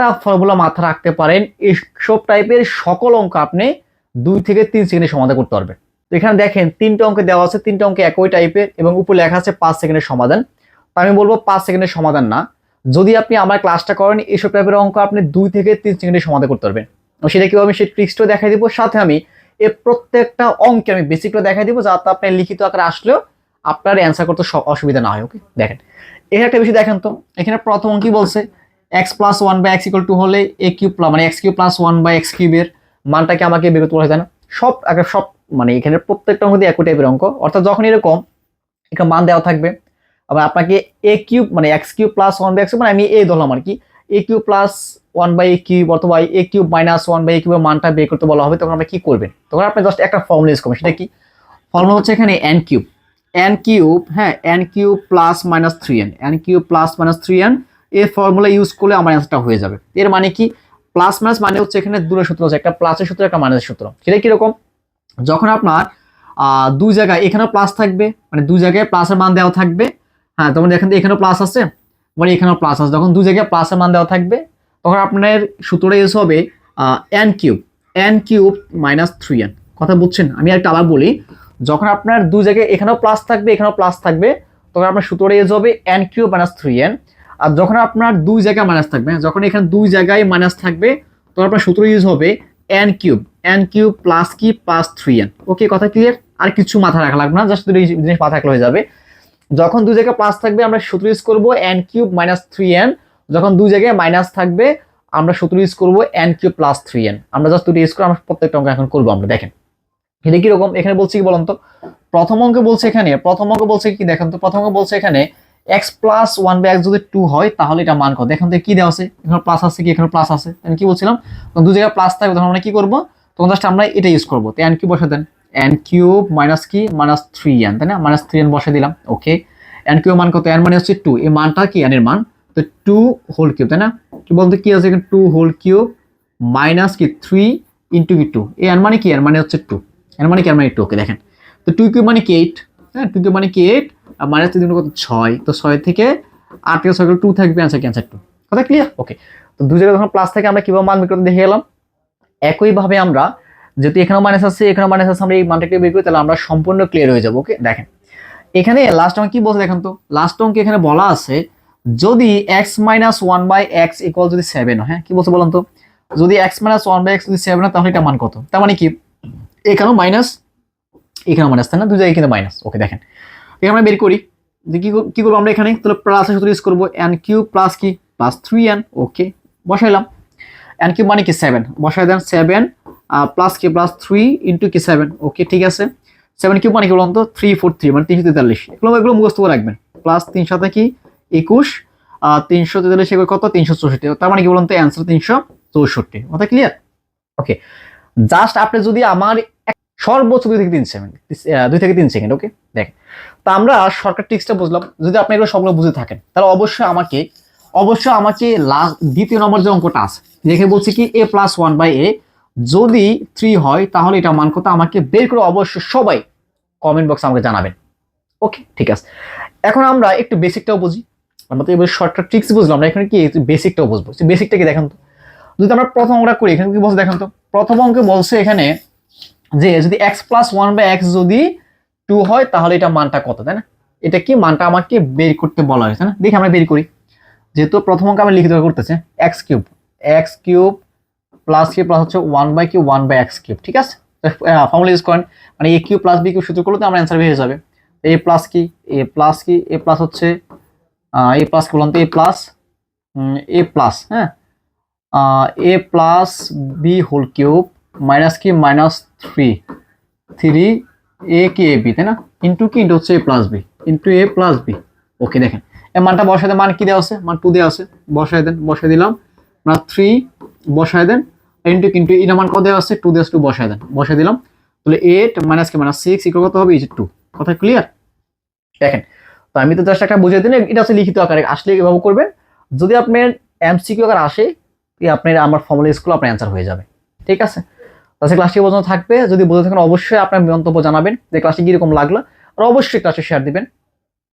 একটা ফর্মুলা মাথা রাখতে পারেন, এইসব টাইপের সকল অঙ্ক আপনি 2 থেকে 3 সেকেন্ডে সমাধান করতে পারবেন। তো এখানে দেখেন 3টা অঙ্ক দেওয়া আছে, 3টা অঙ্ক একই টাইপের এবং উপরে লেখা আছে 5 সেকেন্ডের সমাধান। তো আমি বলবো 5 সেকেন্ডের সমাধান না, যদি আপনি আমার ক্লাসটা করেন এইসব টাইপের অঙ্ক আপনি 2 থেকে 3 সেকেন্ডে সমাধান করতে পারবেন। সেটা কিভাবে আমি সেই ট্রিক্সটাও দেখাই দিব, সাথে আমি এই প্রত্যেকটা অঙ্কে আমি বেসিকটা দেখাই দিব, যাতে আপনার লিখিত আকারে আসলেও আপনার অ্যান্সার করতে অসুবিধা না হয়। ওকে, দেখেন এখানে একটা বিষয় দেখেন তো, এখানে প্রথম অঙ্ক কি বলছে, x + 1/x = হলে a³ মানে x³ + 1/x³ এর মানটাকে আমাকে বের করতে বলা হয়, তাই না? সব মানে এখানে প্রত্যেকটা অঙ্ক দিয়ে একই টাইপের অঙ্ক, অর্থাৎ যখন এরকম একটা মান দেওয়া থাকবে, আবার আপনাকে a³ মানে x³ + 1/x মানে আমি এই ধরলাম আর কি, a³ + 1/a³ অথবা a³ - 1/a³ এর মানটা বের করতে বলা হবে, তখন আপনি কি করবেন? তখন আপনি জাস্ট একটা ফর্মুলা ইউজ করবেন। সেটা কি ফর্মুলা? হচ্ছে এখানে n³ হ্যাঁ, n³ + -3n, n³ + -3n এই ফর্মুলা ইউজ করলে আমার অ্যান্সারটা হয়ে যাবে। এর মানে কি, প্লাস মাইনাস মানে হচ্ছে এখানে দূরের সূত্র আছে, একটা প্লাসের সূত্র একটা মাইনাসের সূত্র। সেটা কিরকম, যখন আপনার দুই জায়গায় এখানেও প্লাস থাকবে, মানে দুই জায়গায় প্লাসের মান দেওয়া থাকবে, হ্যাঁ তখন দেখেন এখানেও প্লাস আছে, মানে এখানেও প্লাস আছে, যখন দুই জায়গায় প্লাসের মান দেওয়া থাকবে তখন আপনার সূত্রটা ইউজ হবে n³ - 3n। কথা বুঝছেন? আমি একটা আবার বলি, যখন আপনার দুই জায়গায় এখানেও প্লাস থাকবে এখানেও প্লাস থাকবে, তখন আপনার সূত্রটা ইউজ হবে n³ - 3n। আর যখন আপনার দুই জায়গায় মাইনাস থাকবে, যখন এখানে দুই জায়গায় মাইনাস থাকবে, তখন আপনার সূত্র ইউজ হবে n³ + 3n। ওকে, কথা ক্লিয়ার? আর কিছু মাথা রাখা লাগবে না, জাস্ট দুটো জিনিস মাথা রাখলে হয়ে যাবে। যখন দুই জায়গায় প্লাস থাকবে আমরা সূত্র ইউজ করব n³ - 3n, যখন দুই জায়গায় মাইনাস থাকবে আমরা সূত্র ইউজ করব n³ + 3n। আমরা জাস্ট দুটো ইউজ করে আমরা প্রত্যেকটা অঙ্ক এখন করবো। আমরা দেখেন এটা কিরকম, এখানে বলছি কি বলুন তো, প্রথম অঙ্কে বলছে কি দেখেন তো, প্রথম অঙ্কে বলছে এখানে x + 1/x যদি 2 হয় তাহলে এটা মান কত। দেখেন তো কি দেওয়া আছে, এখানে প্লাস আছে কি, এখানে প্লাস আছে। আমি কি বলছিলাম, তখন দুই জায়গায় প্লাস থাকবে তখন আমরা কি করব, তখন জাস্ট আমরা এটা ইউজ করবো। তো n³ বসে দেন, n³ - 3n, তাই না? -3n বসে দিলাম। ওকে, n³ মান কত, n মানে হচ্ছে 2, এই মানটা কি n এর মান, তো 2^3, তাই না? কি বলতে কি আছে এখানে, 2^3 মাইনাস কি 3 ইন্টু কি 2, এই n মানে কি, n মানে হচ্ছে 2, n মানে কি, n মানে 2। ওকে দেখেন, তো 2³ মানে কি 8, হ্যাঁ 2³ মানে কি 8, আর মাইনাস 3 কত 6, তো 6 থেকে 8 থেকে 6 2 থাকবে, অ্যান্সার 2। কথা ক্লিয়ার? ওকে, তো দুই জায়গায় যখন প্লাস থাকে আমরা কিভাবে মান বের করতে দেখে গেলাম। একইভাবে আমরা যেহেতু এখানেও মাইনাস আছে এখানেও মাইনাস আছে, আমরা এই মানটাকে বের করি, তাহলে আমরা সম্পূর্ণ ক্লিয়ার হয়ে যাবো। ওকে, দেখেন এখানে লাস্ট অঙ্ক কি বলছে দেখেন তো, লাস্ট অঙ্কে এখানে বলা আছে যদি x - 1/x = যদি 7 হয়, হ্যাঁ কি বলছে বলুন তো, যদি x - 1/x যদি 7 হয় তাহলে এটা মান কত। তার মানে কি এখানেও মাইনাস এখানেও মাইনাস, তাই না? দুই জায়গায় কিন্তু মাইনাস। ওকে দেখেন এখানে আমরা বের করি যে কি করবো আমরা এখানে, তাহলে প্লাসের সূত্র ইউজ করবো, n³ + কি +3n। ওকে, বসাইলাম, n³ মানে কি 7, বসাই দেন 7 প্লাস কি +3 ইন্টু কি 7। ওকে ঠিক আছে, 7³ মানে কি বলুন তো, 343 মানে 343। এগুলো মুখস্থ করে রাখবেন, প্লাস 3 সাথে কি 21, 343 এগুলো কত 364, তার মানে কি বলুন তো অ্যান্সার 364। কথা ক্লিয়ার? ওকে, জাস্ট আপনি যদি আমার সর্বোচ্চ 2 থেকে 3 সেকেন্ড। ওকে দেখেন, তো আমরা শর্টকাট ট্রিক্সটা বুঝলাম। যদি আপনি এগুলো সবগুলো বুঝে থাকেন তাহলে অবশ্যই আমাকে লাস্ট দ্বিতীয় নম্বর যে অঙ্কটা আছে দেখে বলছি কি a + 1/a যদি 3 হয় তাহলে এটা মান কত, আমাকে বের করে অবশ্যই সবাই কমেন্ট বক্সে আমাকে জানাবেন। ওকে ঠিক আছে, এখন আমরা একটু বেসিকটাও বুঝি। আমরা তো এবার শর্টকাট ট্রিক্স বুঝলাম, আমরা এখানে কি বেসিকটাও বুঝবো। বেসিকটা কি দেখেন তো, যদি আমরা প্রথম অঙ্কটা করি, এখানে কি বলছে দেখেন তো, প্রথম অঙ্কে বলছে এখানে যে যদি x + 1/x যদি 2 হয় তাহলে এটা মানটা কত, তাই না? এটা কি মানটা আমাকে বের করতে বলা হয়েছে না, দেখি আমরা বের করি। যেহেতু প্রথম অঙ্ক আমি লিখিত করতেছি, x³ প্লাস কি প্লাস হচ্ছে 1/1/x³, ঠিক আছে? ফর্মুলা ইউজ করেন, মানে a³ + b³ সূত্র করলে তো আমার অ্যান্সার বের হয়ে যাবে। a প্লাস কি a প্লাস হচ্ছে a প্লাস কি বলুন তো, a প্লাস হ্যাঁ a প্লাস b³ মাইনাস কি -3 a কি ab, তাই না? ইন্টু কি ইন্টু হচ্ছে a + b into a + b। ওকে দেখেন এই মানটা বসাই দেন, মান কি দেওয়া আছে, মান 2 দেওয়া আছে, বসাই দেন, বসাই দিলাম, 3 বসাই দেন, ইন্টু কিন্তু এটা মান কত দেওয়া আছে 2 দেওয়া আছে, 2 বসাই দেন, বসাই দিলাম, তাহলে 8 মাইনাস কি -6 ইকুয়াল কত হবে, 2। কথা ক্লিয়ার? দেখেন তো আমি তো জাস্ট একটা বুঝিয়ে দিলাম, এটা হচ্ছে লিখিত আকারে, আসলে এভাবে করবেন। যদি আপনার এমসিকিউ আকারে আসে আপনার আমার ফর্মুলা স্কুল আপনার অ্যান্সার হয়ে যাবে। ঠিক আছে, তাহলে ক্লাসটি পর্যন্ত থাকবে। যদি বুঝে থাকেন অবশ্যই আপনার মন্তব্য জানাবেন যে ক্লাসটি কিরকম লাগলো, আর অবশ্যই ক্লাসে শেয়ার দিবেন।